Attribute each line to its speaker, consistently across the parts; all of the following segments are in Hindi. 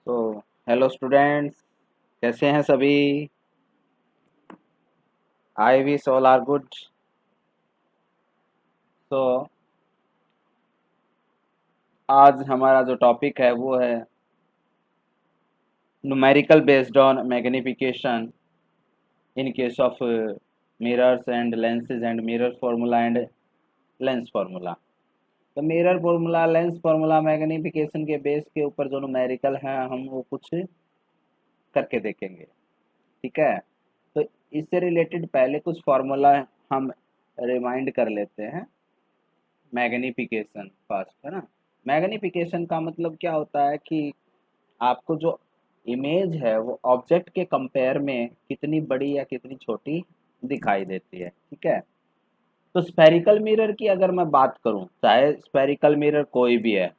Speaker 1: तो हेलो स्टूडेंट्स, कैसे हैं सभी? I wish all are good. तो आज हमारा जो टॉपिक है वो है numerical based on magnification in case of mirrors and lenses and mirror formula and lens formula. तो mirror formula, lens formula, magnification के बेस के ऊपर जो न्यूमेरिकल है हम वो कुछ करके देखेंगे। ठीक है, तो इससे रिलेटेड पहले कुछ फार्मूला हम रिमाइंड कर लेते हैं। मैग्निफिकेशन फर्स्ट है ना। मैग्निफिकेशन का मतलब क्या होता है कि आपको जो इमेज है वो ऑब्जेक्ट के कंपेयर में कितनी बड़ी या कितनी छोटी दिखाई देती है। ठीक है, तो स्फेरिकल मिरर की अगर मैं बात करूं, चाहे स्फेरिकल मिरर कोई भी है,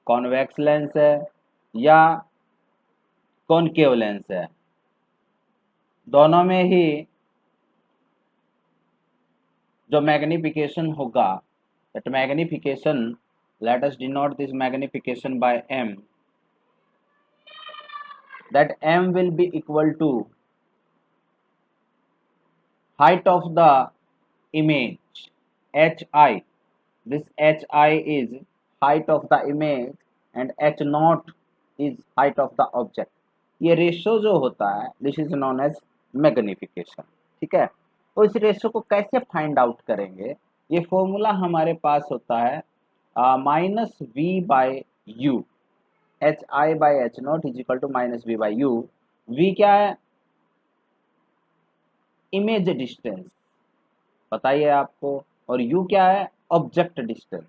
Speaker 1: कॉन्वेक्स लेंस है या कॉनकेव लेंस है, दोनों में ही जो मैग्निफिकेशन होगा, that magnification, let us denote this magnification by m, that m will be equal to height of the image hi. This hi is height of the image and h naught is height of the object. ये रेशो जो होता है this is known as magnification. ठीक है, तो इस रेशो को कैसे फाइंड आउट करेंगे? ये फॉर्मूला हमारे पास होता है minus V by U, H I by H naught is equal to minus V by U. V क्या है? इमेज डिस्टेंस बताइए आपको, और u क्या है? Object distance.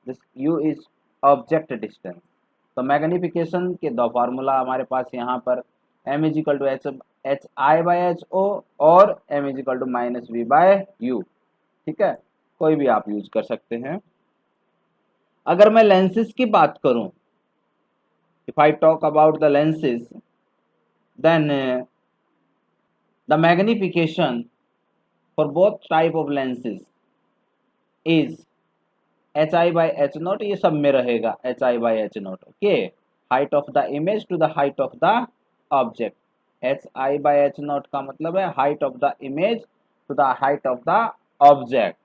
Speaker 1: This u is object distance. तो मैग्निफिकेशन के दो फार्मूला हमारे पास यहाँ पर m is equal to H I by H O और m is equal to minus V by U. ठीक है, कोई भी आप यूज कर सकते हैं। अगर मैं लेंसेज की बात करूं, if I talk about the lenses, then the magnification for both type of lenses is H I by H naught, ये सब में रहेगा H I by H naught. Okay, height of the image to the height of the object. H I by H naught का मतलब है height of the image to the height of the object.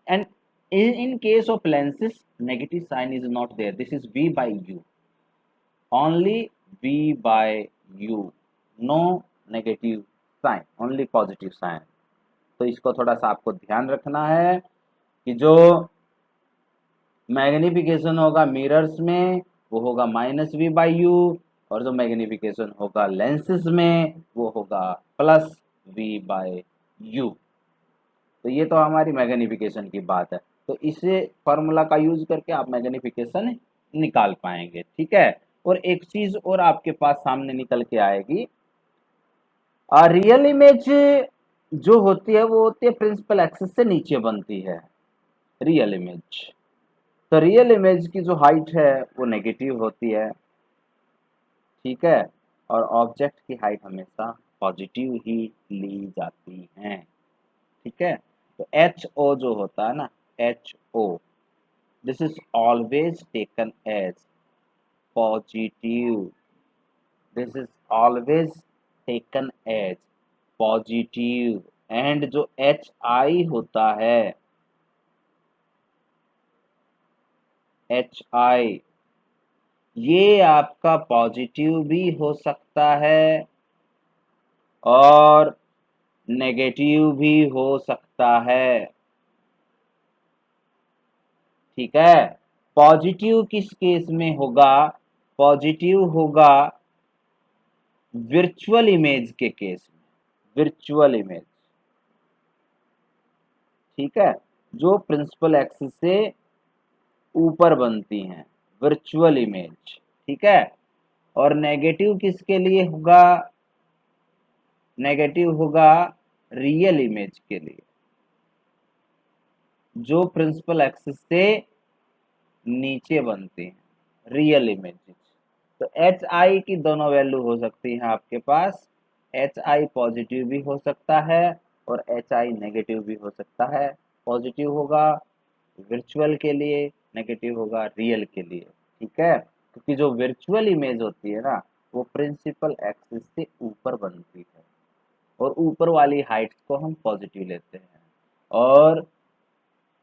Speaker 1: And in case of lenses, negative sign is not there. This is v by u, only v by u, no negative sign, only positive sign. तो इसको थोड़ा सा आपको ध्यान रखना है कि जो मैग्निफिकेशन होगा मिरर्स में वो होगा माइनस वी बाई यू, और जो मैग्निफिकेशन होगा लेंसेज में वो होगा प्लस वी बाय यू। तो ये तो हमारी मैग्निफिकेशन की बात है। तो इसे फॉर्मूला का यूज करके आप मैग्निफिकेशन निकाल पाएंगे। ठीक है, और एक चीज और आपके पास सामने निकल के आएगी, रियल इमेज जो होती है वो होती है प्रिंसिपल एक्सिस से नीचे बनती है रियल इमेज। तो रियल इमेज की जो हाइट है वो नेगेटिव होती है। ठीक है, और ऑब्जेक्ट की हाइट हमेशा पॉजिटिव ही ली जाती है। ठीक है, तो एच ओ जो होता है ना, H O, this is always taken as positive. This is always taken as positive. And जो एच आई होता है, एच आई, ये आपका पॉजिटिव भी हो सकता है और नेगेटिव भी हो सकता है। ठीक है, पॉजिटिव किस केस में होगा? पॉजिटिव होगा वर्चुअल इमेज के केस में, वर्चुअल इमेज। ठीक है, जो प्रिंसिपल एक्सिस से ऊपर बनती हैं, वर्चुअल इमेज। ठीक है, और नेगेटिव किसके लिए होगा? नेगेटिव होगा रियल इमेज के लिए, जो प्रिंसिपल एक्सिस से नीचे बनती हैं, रियल इमेजेस। तो एच आई की दोनों वैल्यू हो सकती है आपके पास। एच आई पॉजिटिव भी हो सकता है और एच आई नेगेटिव भी हो सकता है। पॉजिटिव होगा वर्चुअल के लिए, नेगेटिव होगा रियल के लिए। ठीक है, क्योंकि जो वर्चुअल इमेज होती है ना, वो प्रिंसिपल एक्सिस से ऊपर बनती है और ऊपर वाली हाइट्स को हम पॉजिटिव लेते हैं, और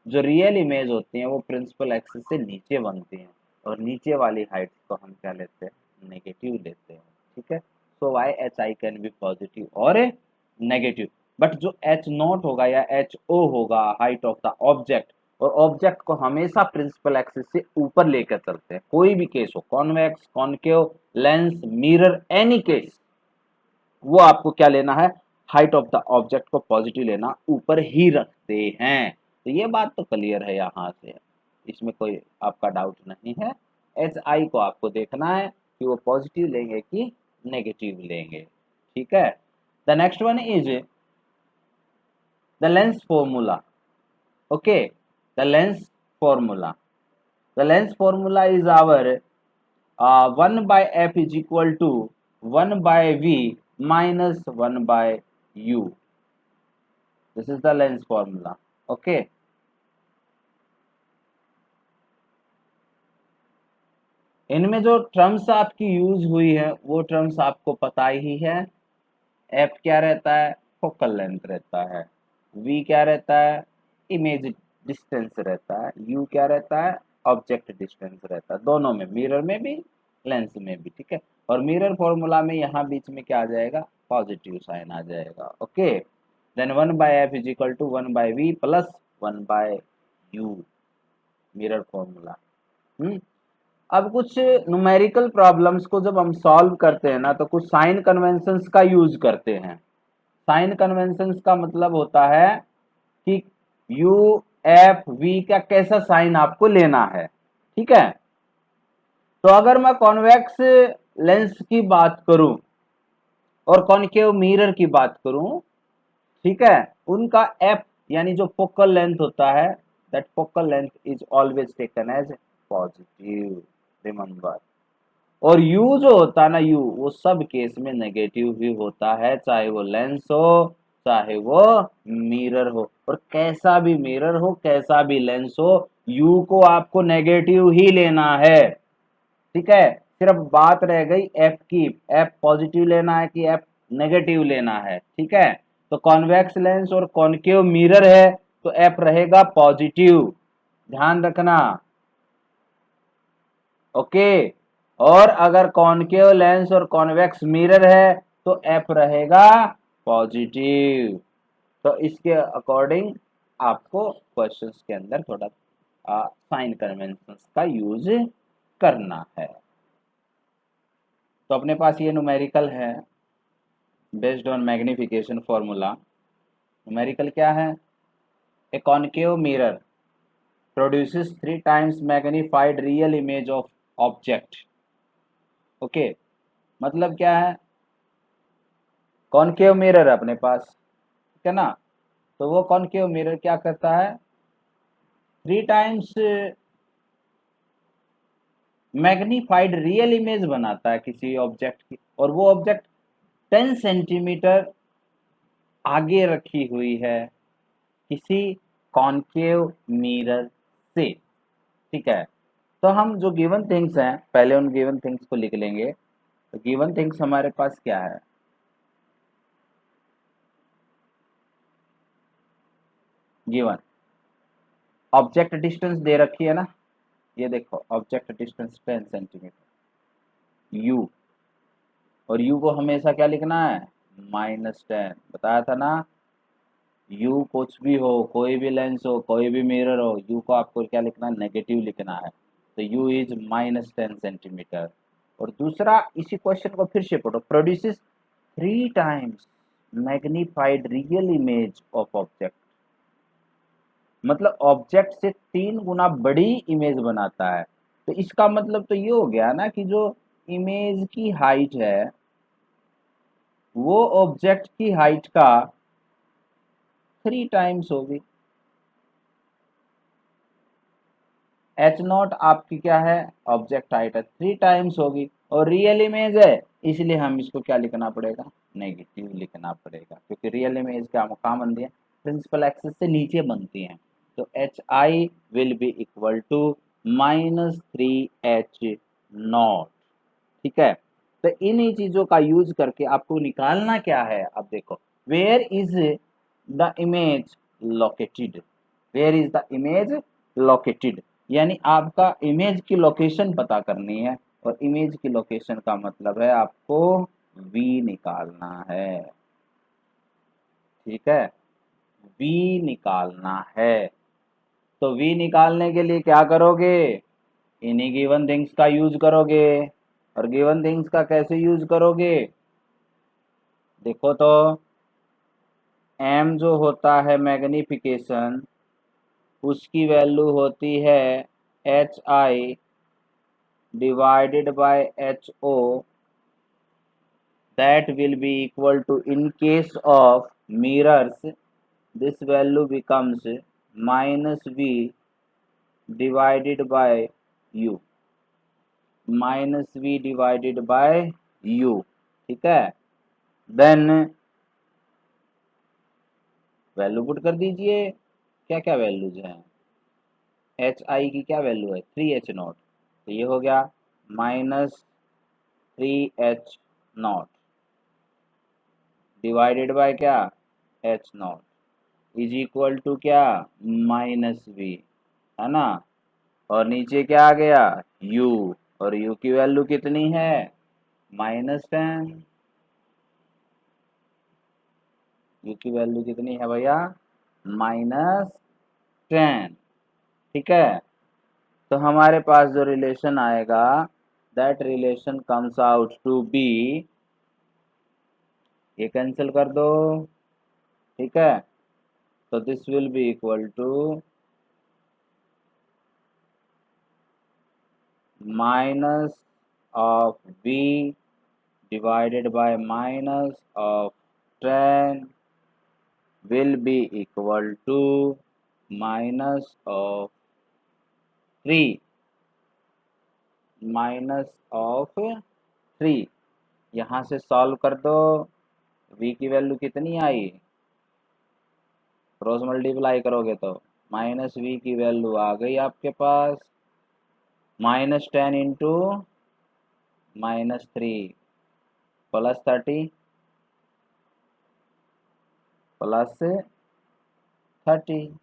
Speaker 1: जो रियल इमेज होती हैं वो प्रिंसिपल एक्सिस से नीचे बनती हैं और नीचे वाली हाइट्स को हम क्या लेते हैं, नेगेटिव लेते हैं। ठीक है, so Y H I can be positive और नेगेटिव, बट जो एच नॉट होगा या एच ओ होगा हाइट ऑफ द ऑब्जेक्ट, और ऑब्जेक्ट को हमेशा प्रिंसिपल एक्सिस से ऊपर लेकर चलते हैं, कोई भी केस हो, convex, concave, lens, mirror, any case, वो आपको क्या लेना है, हाइट ऑफ द ऑब्जेक्ट को पॉजिटिव लेना, ऊपर ही रखते हैं। तो ये बात तो क्लियर है यहाँ से, इसमें कोई आपका डाउट नहीं है। एच आई को आपको देखना है कि वो पॉजिटिव लेंगे कि नेगेटिव लेंगे। ठीक है, the next one is the lens formula. Okay, the lens formula, the lens formula is our 1 by f is equal to 1 by v minus 1 by u. This is the lens formula. Okay. इनमें जो टर्म्स आपकी यूज हुई है वो टर्म्स आपको पता ही है। f क्या रहता है, फोकल लेंथ रहता है, v क्या रहता है, इमेज डिस्टेंस रहता है, u क्या रहता है, ऑब्जेक्ट डिस्टेंस रहता है, दोनों में, मिरर में भी लेंस में भी। ठीक है, और मिरर फॉर्मूला में यहाँ बीच में क्या आ जाएगा, पॉजिटिव साइन आ जाएगा। Okay, then 1 by f is equal to 1 by v plus 1 by u, mirror formula. अब कुछ न्यूमेरिकल प्रॉब्लम्स को जब हम सॉल्व करते हैं ना, तो कुछ साइन कन्वेंशंस का यूज करते हैं। साइन कन्वेंशंस का मतलब होता है कि यू एफ वी का कैसा साइन आपको लेना है। ठीक है, तो अगर मैं कॉन्वेक्स लेंस की बात करूं और कॉनकेव मिरर की बात करूं, ठीक है, उनका एफ यानी जो फोकल लेंथ होता है, that focal length is always taken as positive, remember. और यू जो होता है ना, यू, वो सब केस में नेगेटिव ही होता है, चाहे वो लेंस हो चाहे वो मिरर हो, और कैसा भी मिरर हो कैसा भी लेंस हो, यू को आपको नेगेटिव ही लेना है। ठीक है, सिर्फ बात रह गई एफ की, एफ पॉजिटिव लेना है कि एफ नेगेटिव लेना है। ठीक है, तो कॉन्वेक्स लेंस और कॉनकेव मिरर है तो एफ रहेगा पॉजिटिव, ध्यान रखना। ओके, और अगर कॉनकेव लेंस और कॉन्वेक्स मिरर है तो एफ रहेगा पॉजिटिव। तो इसके अकॉर्डिंग आपको क्वेश्चंस के अंदर थोड़ा साइन कन्वेंशंस का यूज करना है। तो अपने पास ये न्यूमेरिकल है based on magnification formula. Numerical क्या है, ए concave mirror produces 3 times magnified real image of object। Okay, मतलब क्या है, कॉनकेव मिरर है अपने पास, ठीक है ना, तो वो कॉनकेव मिरर क्या करता है, 3 टाइम्स मैग्निफाइड रियल इमेज बनाता है किसी ऑब्जेक्ट की, और वो ऑब्जेक्ट 10 सेंटीमीटर आगे रखी हुई है किसी कॉनकेव मिरर से। ठीक है, तो हम जो गिवन थिंग्स हैं पहले उन गिवन थिंग्स को लिख लेंगे। तो गिवन थिंग्स हमारे पास क्या है, गिवन ऑब्जेक्ट डिस्टेंस दे रखी है ना, ये देखो ऑब्जेक्ट डिस्टेंस 10 सेंटीमीटर यू, और यू को हमेशा क्या लिखना है, -10, बताया था ना। यू कुछ भी हो, कोई भी लेंस हो कोई भी मिरर हो, यू को आपको क्या लिखना है, नेगेटिव लिखना है, तो यू इज -10 सेंटीमीटर। और दूसरा, इसी क्वेश्चन को फिर से पढ़ो, produces 3 times magnified real image of object, मतलब ऑब्जेक्ट से 3 गुना बड़ी इमेज बनाता है। तो इसका मतलब तो ये हो गया ना कि जो इमेज की हाइट है वो ऑब्जेक्ट की हाइट का 3 टाइम्स होगी। एच नॉट आपकी क्या है, ऑब्जेक्ट हाइट है, 3 टाइम्स होगी, और रियल इमेज है इसलिए हम इसको क्या लिखना पड़ेगा, नेगेटिव लिखना पड़ेगा, क्योंकि रियल इमेज क्या कहाँ बनती है, प्रिंसिपल एक्सिस से नीचे बनती हैं। तो H I will be equal to -3 H naught. ठीक है, तो इन्हीं चीजों का यूज करके आपको निकालना क्या है। अब देखो, where is the image located, where is the image located, यानी आपका इमेज की लोकेशन पता करनी है, और इमेज की लोकेशन का मतलब है आपको वी निकालना है, ठीक है, वी निकालना है। तो वी निकालने के लिए क्या करोगे, इन्हीं गिवन थिंग्स का यूज करोगे। और गिवन थिंग्स का कैसे यूज करोगे, देखो तो m जो होता है मैग्निफिकेशन, उसकी वैल्यू होती है H I divided by H O, that will be equal to, in case of mirrors, this value becomes minus v divided by u, minus V divided by U, ठीक है। देन वैल्यू पुट कर दीजिए, क्या क्या वैल्यूज हैं, एच आई की क्या वैल्यू है 3h0, तो ये हो गया -3h0 डिवाइडेड बाय क्या h0 इज इक्वल टू क्या -v, है ना। और नीचे क्या आ गया u, और u की वैल्यू कितनी है -10, u की वैल्यू कितनी है भैया -10, ठीक है। तो हमारे पास जो रिलेशन आएगा, that relation comes out to be, ये कैंसिल कर दो, ठीक है। तो this will be equal to minus of v divided by minus of 10 will be equal to minus of 3, minus of 3। यहाँ से सॉल्व कर दो, v की वैल्यू कितनी आई, क्रॉस मल्टीप्लाई करोगे तो -v की वैल्यू आ गई आपके पास -10 इंटू -3 +30 +30।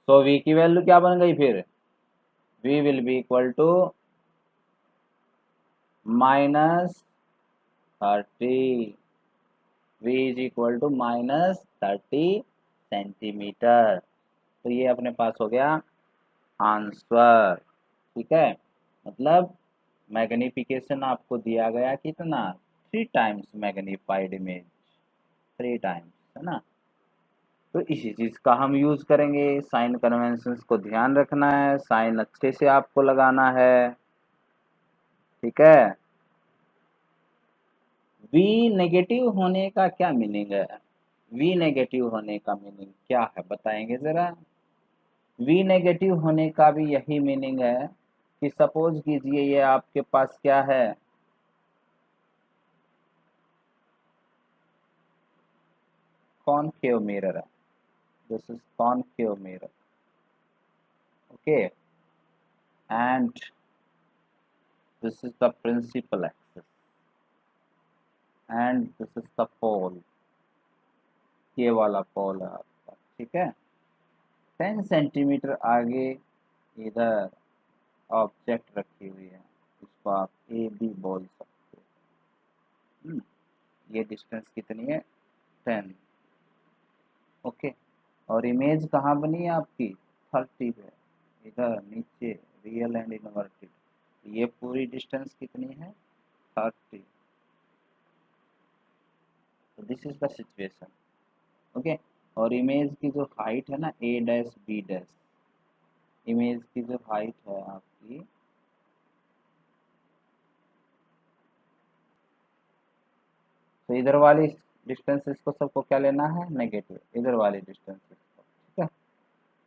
Speaker 1: तो v की वैल्यू क्या बन गई फिर, v will be equal to -30, v is equal to -30 centimetre. तो ये अपने पास हो गया आंसर, ठीक है। मतलब मैग्निफिकेशन आपको दिया गया कितना 3 टाइम्स मैग्नीफाइड इमेज, 3 टाइम्स, है ना। तो इसी चीज का हम यूज करेंगे, साइन कन्वेंशंस को ध्यान रखना है, साइन अच्छे से आपको लगाना है, ठीक है। वी नेगेटिव होने का क्या मीनिंग है, वी नेगेटिव होने का मीनिंग क्या है बताएंगे जरा। वी नेगेटिव होने का भी यही मीनिंग है कि सपोज कीजिए ये आपके पास क्या है, कॉनकेव मिरर है, this is concave mirror, okay, and this is the principal axis and this is the pole, ये वाला पोल है आपका, ठीक है। 10 सेंटीमीटर आगे इधर ऑब्जेक्ट रखी हुई है, इसको आप ए बी बोल सकते हो। ये डिस्टेंस कितनी है 10, ओके। और इमेज कहाँ बनी है आपकी 30 पे, इधर नीचे रियल एंड इनवर्टेड, ये पूरी डिस्टेंस कितनी है 30। तो this is the situation, okay. और इमेज की जो हाइट है ना ए डैश बी डैश, इमेज की जो हाइट है आपकी, तो इधर वाली डिस्टेंसेस को सबको क्या लेना है नेगेटिव, इधर वाली डिस्टेंसेस को, ठीक है।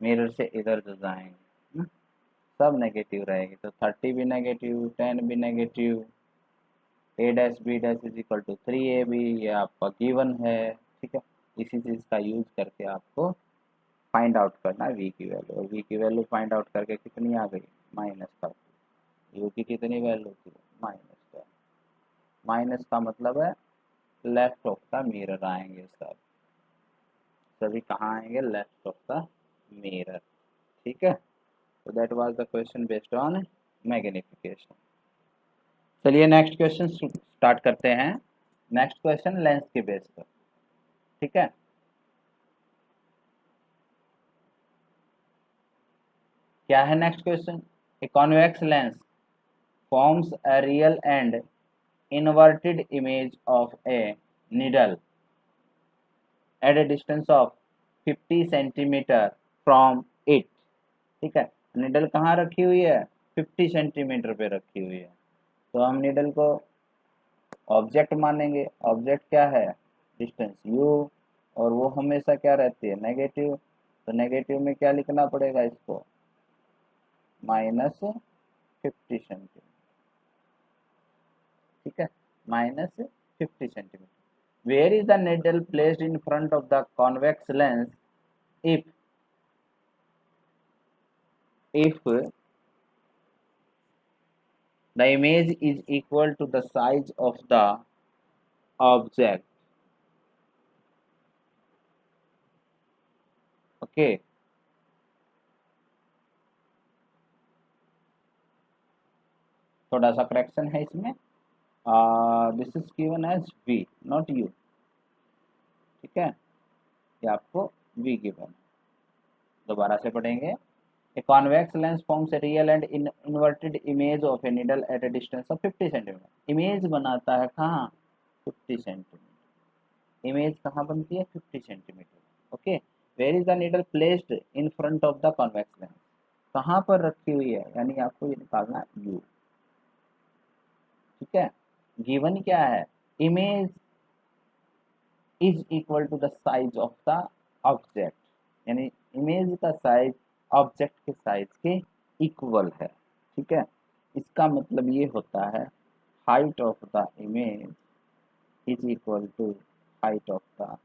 Speaker 1: मिरर से इधर जो जाएंगे सब नेगेटिव रहेगी, तो 30 भी नेगेटिव, 10 भी negative, A dash B dash is equal to 3ab, ये आपका गिवन है, ठीक है। इसी चीज़ का यूज करके आपको फाइंड आउट करना है वी की वैल्यू, और वी की वैल्यू फाइंड आउट करके कितनी आ गई, -30। यू की कितनी वैल्यू थी, -10। माइनस का मतलब है लेफ्ट ऑफ द मिरर आएंगे सब, सभी कहाँ आएंगे, लेफ्ट ऑफ द मिरर। ठीक है, तो that was the question based on magnification. चलिए नेक्स्ट क्वेश्चन स्टार्ट करते हैं। नेक्स्ट क्वेश्चन लेंस के बेस पर। ठीक है, क्या है next question, a convex lens forms a real and inverted image of a needle at a distance of 50 centimetre from it। ठीक है, निडल कहाँ रखी हुई है, 50 सेंटीमीटर पे रखी हुई है, तो हम निडल को ऑब्जेक्ट मानेंगे। ऑब्जेक्ट क्या है, डिस्टेंस u, और वो हमेशा क्या रहती है, नेगेटिव। तो नेगेटिव में क्या लिखना पड़ेगा इसको, -50 सेंटीमीटर। ठीक है, -50 centimetre. Where is the needle placed in front of the convex lens if the image is equal to the size of the object? Okay, थोड़ा सा करेक्शन है इसमें, this is given as v naught u। ठीक है, ये आपको v गिवन, दोबारा से पढ़ेंगे। A convex lens forms a real and inverted image of a needle at a distance of 50 centimetre. Image बनाता है कहाँ, 50 सेंटीमीटर। इमेज कहाँ बनती है, 50 centimetre. Okay, where is the needle placed in front of the convex lens, कहाँ पर रखी हुई है, यानी आपको ये निकालना है u। ठीक है, गिवन क्या है, image is equal to the size of the object, यानी इमेज का साइज ऑब्जेक्ट के साइज के इक्वल है। ठीक है, इसका मतलब ये होता है height of the image is equal to height of the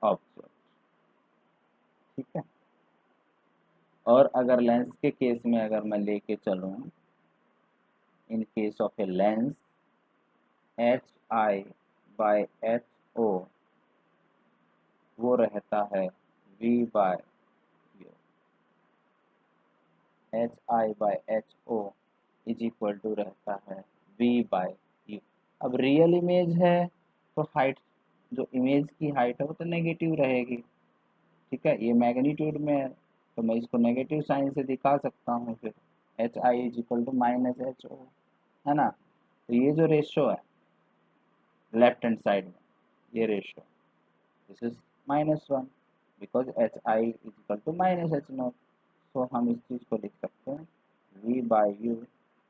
Speaker 1: object. ठीक है, और अगर लेंस के केस में अगर मैं लेके चलूँ, इन case of a lens HI/HO वो रहता है V/U। HI/HO is equal to रहता है V/U। अब रियल इमेज है तो हाइट, जो इमेज की हाइट है वो तो नेगेटिव रहेगी। ठीक है, ये मैग्नीट्यूड में है तो मैं इसको नेगेटिव साइन से दिखा सकता हूँ, फिर HI is equal to -HO, है ना। तो ये जो रेशो है लेफ्ट हैंड साइड में, ये ratio, this is -1 because HI is equal to -H0। तो हम इस चीज़ को लिख सकते हैं V/U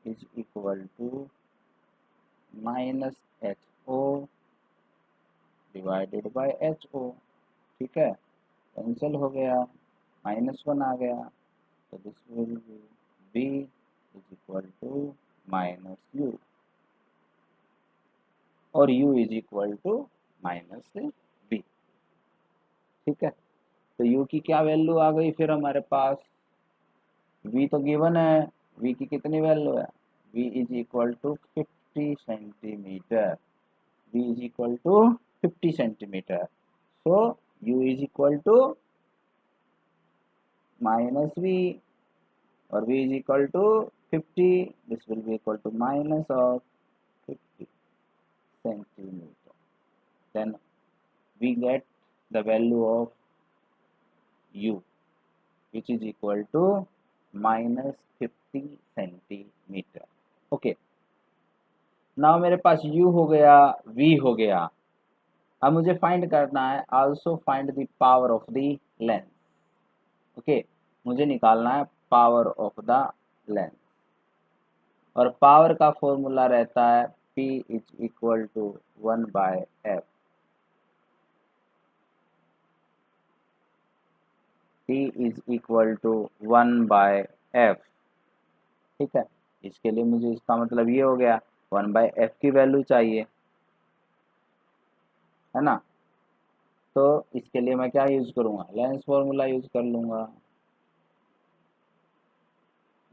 Speaker 1: is equal to -HO divided by HO। ठीक है, कैंसिल हो गया, -1 आ गया, तो this will be V is equal to -U, और U is equal to -B। ठीक है, तो U की क्या वैल्यू आ गई फिर हमारे पास, V तो गिवन है, V की कितनी वैल्यू है, V is equal to 50 centimetre. V is equal to 50 centimetre, so U is equal to -V, और V is equal to 50, this will be equal to minus of 50 centimeter, then we get the value of U which is equal to -50 centimetre. Okay, now मेरे पास U हो गया, V हो गया, अब मुझे फाइंड करना है also find the power of the lens. Okay, मुझे निकालना है पावर ऑफ द लेंस, और पावर का फॉर्मूला रहता है P is equal to 1/F। P is equal to 1/F। ठीक है, इसके लिए मुझे, इसका मतलब ये हो गया 1/F की वैल्यू चाहिए, है ना। तो इसके लिए मैं क्या यूज करूंगा, लेंस फॉर्मूला यूज कर लूंगा,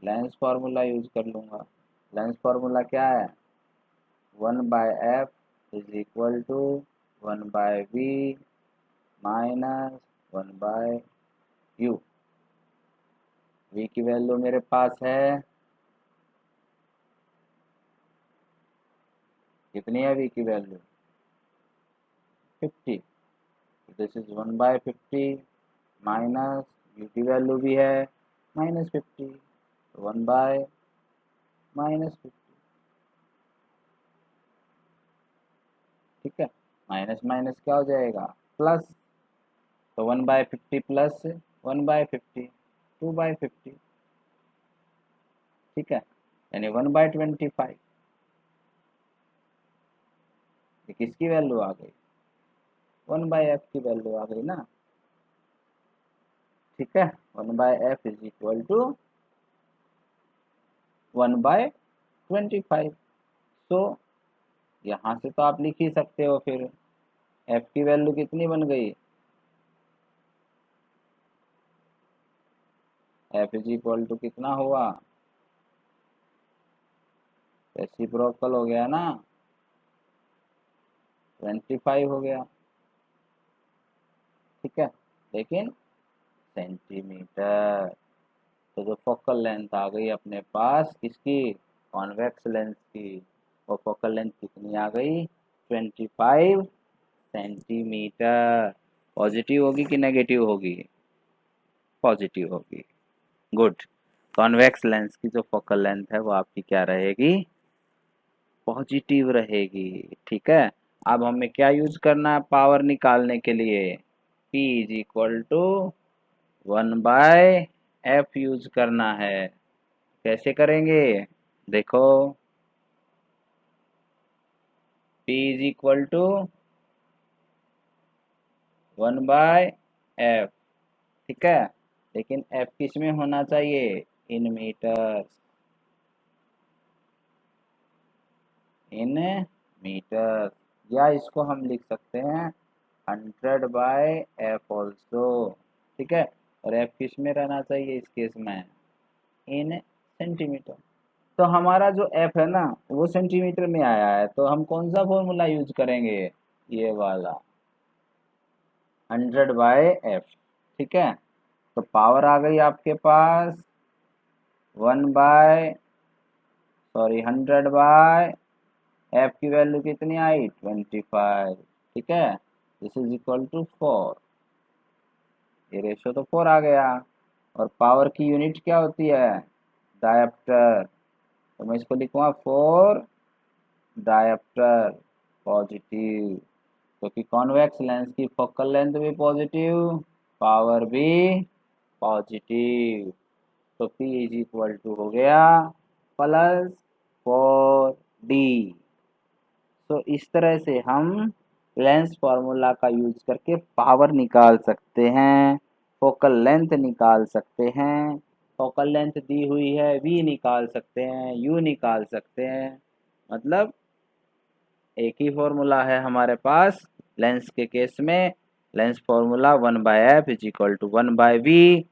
Speaker 1: लेंस फार्मूला यूज कर लूंगा। लेंस फार्मूला क्या है, 1/f is equal to 1/v minus 1/u। v की वैल्यू मेरे पास है, कितनी है v की value, 50। This is 1/50 minus u की वैल्यू भी है -50, 1/-50। ठीक है, माइनस माइनस क्या हो जाएगा, प्लस। तो 1/50 प्लस 1/50 2/50। ठीक है, यानी 1/25। ये किसकी वैल्यू आ गई, 1/f की वैल्यू आ गई ना। ठीक है, 1/f इज इक्वल टू 1/25। सो यहाँ से तो आप लिख ही सकते हो फिर, f की वैल्यू कितनी बन गई, f इज इक्वल टू कितना हुआ, रेसिप्रोकल हो गया ना, 25 हो गया। ठीक है, लेकिन सेंटीमीटर। तो जो फोकल लेंथ आ गई अपने पास किसकी, कॉन्वेक्स लेंस की, वो फोकल लेंथ कितनी आ गई, 25 सेंटीमीटर। पॉजिटिव होगी कि नेगेटिव होगी, पॉजिटिव होगी। गुड। कॉन्वेक्स लेंस की जो फोकल लेंथ है वो आपकी क्या रहेगी, पॉजिटिव रहेगी। ठीक है, अब हमें क्या यूज करना है पावर निकालने के लिए, P is equal to 1/f use करना है। कैसे करेंगे, देखो, P is equal to 1/f। ठीक है, लेकिन f किस में होना चाहिए, इन मीटर, इन मीटर। या इसको हम लिख सकते हैं 100/f ऑल्सो। ठीक है, और f किस में रहना चाहिए इस केस में, इन सेंटीमीटर। तो हमारा जो f है ना वो सेंटीमीटर में आया है, तो हम कौन सा फॉर्मूला यूज करेंगे, ये वाला 100/f। ठीक है, तो पावर आ गई आपके पास 100/f की वैल्यू कितनी आई, 25। ठीक है, दिस इज इक्वल टू 4, ये रेशो तो 4 आ गया। और पावर की यूनिट क्या होती है, डायप्टर। तो मैं इसको लिखूंगा 4 डायप्टर पॉजिटिव, क्योंकि कॉन्वेक्स लेंस की फोकल लेंथ भी पॉजिटिव, पावर भी पॉजिटिव। तो P इज इक्वल टू हो गया +4D। तो इस तरह से हम लेंस फार्मूला का यूज करके पावर निकाल सकते हैं, फोकल लेंथ निकाल सकते हैं, फोकल लेंथ दी हुई है V निकाल सकते हैं, U निकाल सकते हैं। मतलब एक ही फॉर्मूला है हमारे पास लेंस के केस में, lens formula 1/f is equal to 1/v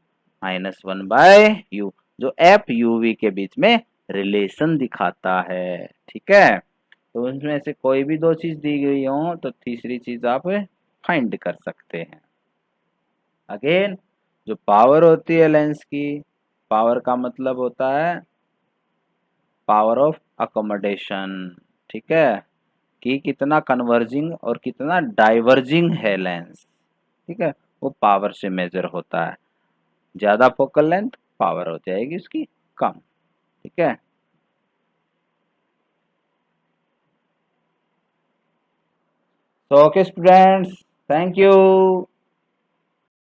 Speaker 1: minus 1/u, जो f uv के बीच में रिलेशन दिखाता है। ठीक है, तो उसमें से कोई भी दो चीज दी गई हो तो तीसरी चीज आप फाइंड कर सकते हैं। अगेन, जो पावर होती है लेंस की, पावर का मतलब होता है पावर ऑफ अकोमोडेशन। ठीक है, कि कितना कन्वर्जिंग और कितना डाइवर्जिंग है लेंस। ठीक है, वो पावर से मेजर होता है। ज्यादा फोकल लेंथ, पावर हो जाएगी उसकी कम। ठीक है, so okay students, thank you।